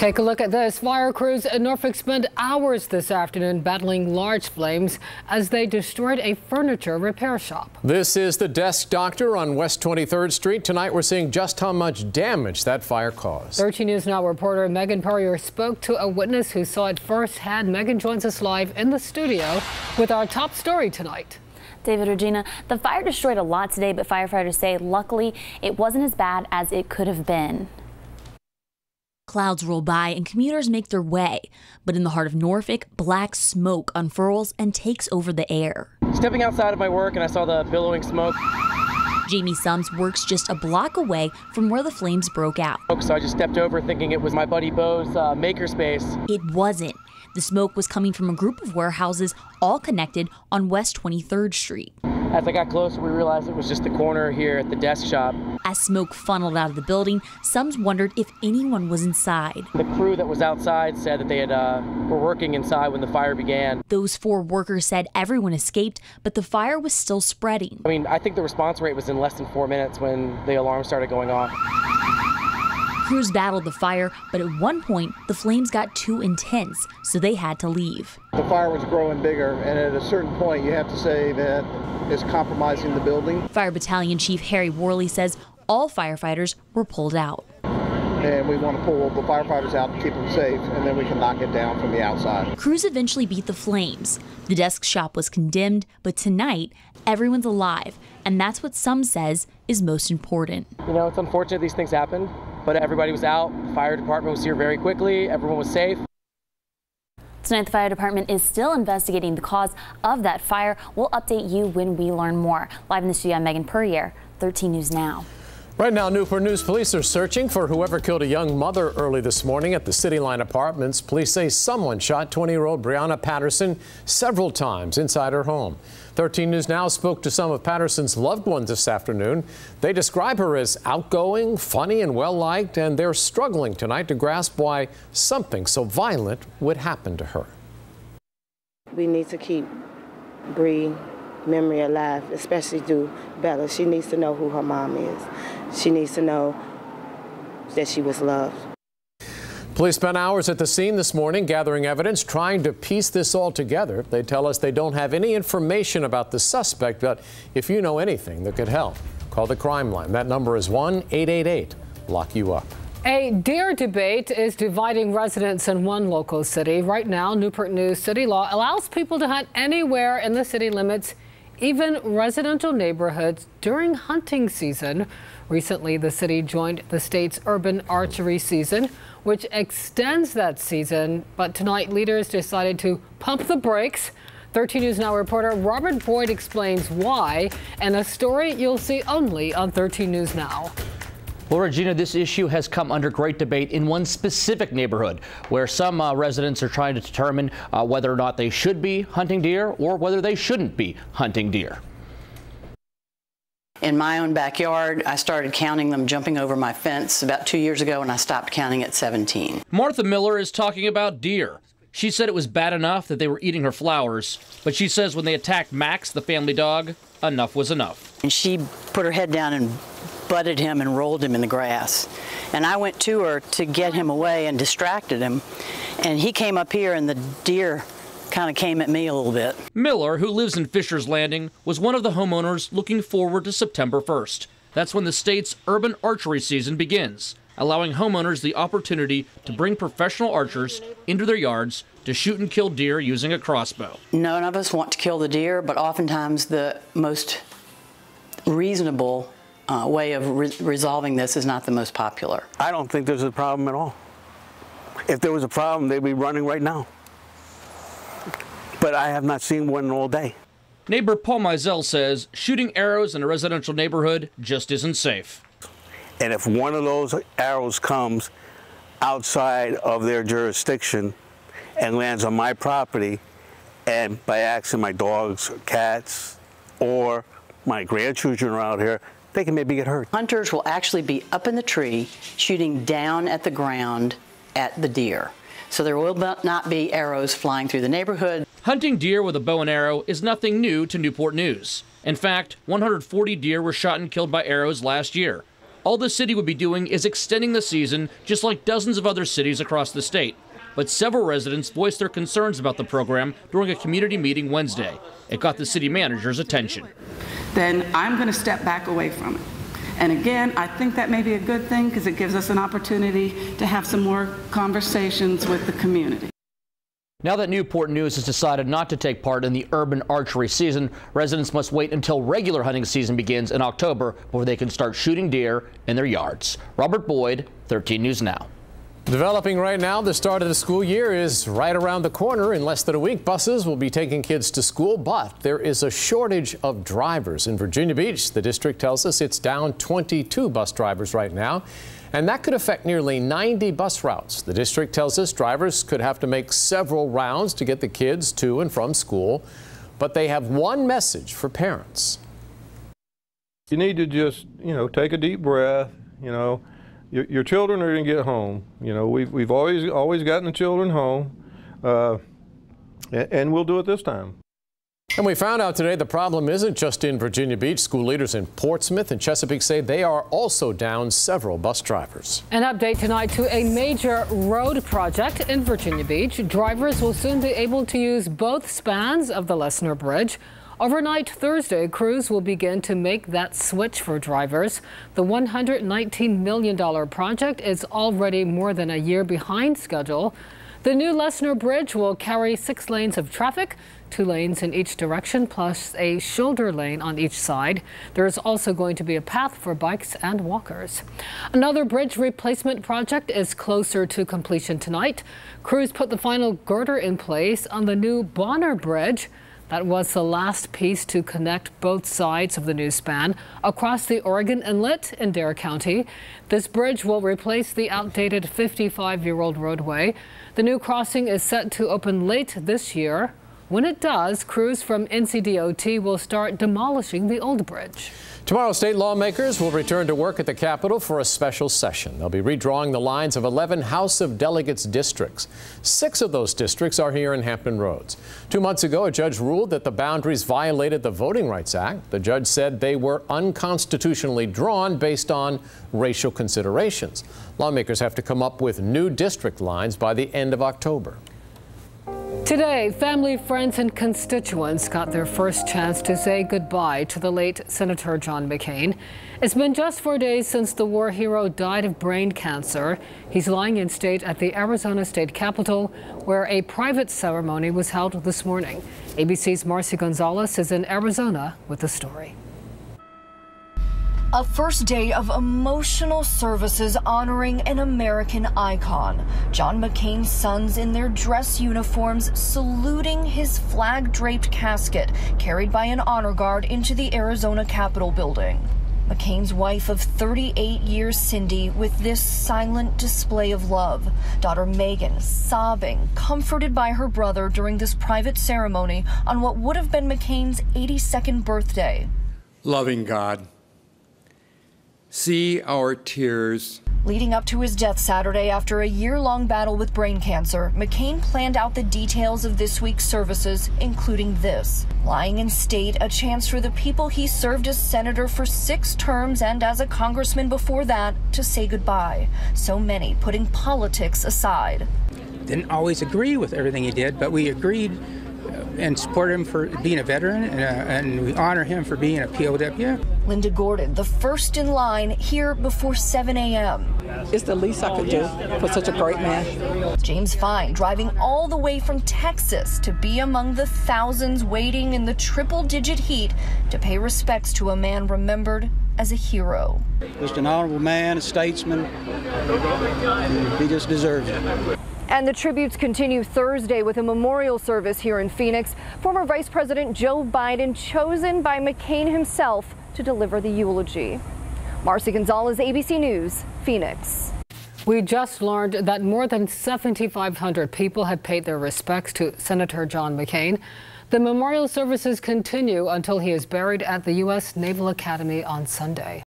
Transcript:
Take a look at this. Fire crews in Norfolk spent hours this afternoon battling large flames as they destroyed a furniture repair shop. This is the Desk Doctor on West 23rd Street. Tonight we're seeing just how much damage that fire caused. 13 News Now reporter Megan Purrier spoke to a witness who saw it firsthand. Megan joins us live in the studio with our top story tonight. David, Regina, the fire destroyed a lot today, but firefighters say luckily it wasn't as bad as it could have been. Clouds roll by and commuters make their way, but in the heart of Norfolk, black smoke unfurls and takes over the air. Stepping outside of my work and I saw the billowing smoke. Jamie Sums works just a block away from where the flames broke out. So I just stepped over thinking it was my buddy Bo's makerspace. It wasn't. The smoke was coming from a group of warehouses all connected on West 23rd Street. As I got closer, we realized it was just the corner here at the desk shop. As smoke funneled out of the building, Sums wondered if anyone was inside. The crew that was outside said that they were working inside when the fire began. Those 4 workers said everyone escaped, but the fire was still spreading. I mean, I think the response rate was in less than 4 minutes when the alarm started going off. Crews battled the fire, but at one point, the flames got too intense, so they had to leave. The fire was growing bigger, and at a certain point, you have to say that it's compromising the building. Fire Battalion Chief Harry Worley says all firefighters were pulled out. And we want to pull the firefighters out to keep them safe, and then we can knock it down from the outside. Crews eventually beat the flames. The desk shop was condemned, but tonight, everyone's alive, and that's what Sums says is most important. You know, it's unfortunate these things happen, but everybody was out. The fire department was here very quickly. Everyone was safe. Tonight, the fire department is still investigating the cause of that fire. We'll update you when we learn more. Live in the studio, I'm Megan Purrier, 13 News Now. Right now, Newport News police are searching for whoever killed a young mother early this morning at the City Line Apartments. Police say someone shot 20-year-old Brianna Patterson several times inside her home. 13 News Now spoke to some of Patterson's loved ones this afternoon. They describe her as outgoing, funny, and well-liked, and they're struggling tonight to grasp why something so violent would happen to her. We need to keep Bree memory alive, especially through Bella. She needs to know who her mom is. She needs to know that she was loved. Police spent hours at the scene this morning gathering evidence, trying to piece this all together. They tell us they don't have any information about the suspect, but if you know anything that could help, call the crime line. That number is 1-888-LOCK-YOU-UP. A deer debate is dividing residents in one local city. Right now, Newport News city law allows people to hunt anywhere in the city limits, even residential neighborhoods, during hunting season. Recently, the city joined the state's urban archery season, which extends that season. But tonight, leaders decided to pump the brakes. 13 News Now reporter Robert Boyd explains why, and a story you'll see only on 13 News Now. Well, Regina, this issue has come under great debate in one specific neighborhood where some residents are trying to determine whether or not they should be hunting deer or whether they shouldn't be hunting deer. In my own backyard, I started counting them jumping over my fence about 2 years ago, and I stopped counting at 17. Martha Miller is talking about deer. She said it was bad enough that they were eating her flowers, but she says when they attacked Max, the family dog, enough was enough. And she put her head down and butted him and rolled him in the grass. And I went to her to get him away and distracted him. And he came up here and the deer kind of came at me a little bit. Miller, who lives in Fisher's Landing, was one of the homeowners looking forward to September 1st. That's when the state's urban archery season begins, allowing homeowners the opportunity to bring professional archers into their yards to shoot and kill deer using a crossbow. None of us want to kill the deer, but oftentimes the most reasonable way of resolving this is not the most popular. I don't think there's a problem at all. If there was a problem, they'd be running right now. But I have not seen one all day. Neighbor Paul Mizell says shooting arrows in a residential neighborhood just isn't safe. And if one of those arrows comes outside of their jurisdiction and lands on my property, and by accident my dogs, cats, or my grandchildren are out here, they can maybe get hurt. Hunters will actually be up in the tree shooting down at the ground at the deer. So there will not be arrows flying through the neighborhood. Hunting deer with a bow and arrow is nothing new to Newport News. In fact, 140 deer were shot and killed by arrows last year. All the city would be doing is extending the season, just like dozens of other cities across the state. But several residents voiced their concerns about the program during a community meeting Wednesday. It got the city manager's attention. Then I'm going to step back away from it. And again, I think that may be a good thing because it gives us an opportunity to have some more conversations with the community. Now that Newport News has decided not to take part in the urban archery season, residents must wait until regular hunting season begins in October before they can start shooting deer in their yards. Robert Boyd, 13 News Now. Developing right now, the start of the school year is right around the corner. In less than a week, buses will be taking kids to school, but there is a shortage of drivers. In Virginia Beach, the district tells us it's down 22 bus drivers right now, and that could affect nearly 90 bus routes. The district tells us drivers could have to make several rounds to get the kids to and from school, but they have one message for parents. You need to just, take a deep breath, Your children are going to get home. We've always gotten the children home, and we'll do it this time. And we found out today the problem isn't just in Virginia Beach. School leaders in Portsmouth and Chesapeake say they are also down several bus drivers. An update tonight to a major road project in Virginia Beach. Drivers will soon be able to use both spans of the Lesnar Bridge. Overnight Thursday, crews will begin to make that switch for drivers. The $119 million project is already more than a year behind schedule. The new Lesnar Bridge will carry 6 lanes of traffic, 2 lanes in each direction, plus a shoulder lane on each side. There is also going to be a path for bikes and walkers. Another bridge replacement project is closer to completion tonight. Crews put the final girder in place on the new Bonner Bridge. That was the last piece to connect both sides of the new span across the Oregon Inlet in Dare County. This bridge will replace the outdated 55-year-old roadway. The new crossing is set to open late this year. When it does, crews from NCDOT will start demolishing the old bridge. Tomorrow, state lawmakers will return to work at the Capitol for a special session. They'll be redrawing the lines of 11 House of Delegates districts. 6 of those districts are here in Hampton Roads. 2 months ago, a judge ruled that the boundaries violated the Voting Rights Act. The judge said they were unconstitutionally drawn based on racial considerations. Lawmakers have to come up with new district lines by the end of October. Today, family, friends, and constituents got their first chance to say goodbye to the late Senator John McCain. It's been just 4 days since the war hero died of brain cancer. He's lying in state at the Arizona State Capitol, where a private ceremony was held this morning. ABC's Marcy Gonzalez is in Arizona with the story. A first day of emotional services honoring an American icon. John McCain's sons in their dress uniforms saluting his flag-draped casket carried by an honor guard into the Arizona Capitol building. McCain's wife of 38 years, Cindy, with this silent display of love. Daughter Megan sobbing, comforted by her brother during this private ceremony on what would have been McCain's 82nd birthday. Loving God, see our tears. Leading up to his death Saturday after a year-long battle with brain cancer, McCain planned out the details of this week's services, including this. Lying in state, a chance for the people he served as senator for 6 terms and as a congressman before that to say goodbye. So many putting politics aside. Didn't always agree with everything he did, but we agreed and support him for being a veteran, and we honor him for being a POW. Linda Gordon, the first in line, here before 7 a.m. It's the least I could do for such a great man. James Fine driving all the way from Texas to be among the thousands waiting in the triple-digit heat to pay respects to a man remembered as a hero. Just an honorable man, a statesman. He just deserves it. And the tributes continue Thursday with a memorial service here in Phoenix. Former Vice President Joe Biden chosen by McCain himself to deliver the eulogy. Marcy Gonzalez, ABC News, Phoenix. We just learned that more than 7,500 people have paid their respects to Senator John McCain. The memorial services continue until he is buried at the U.S. Naval Academy on Sunday.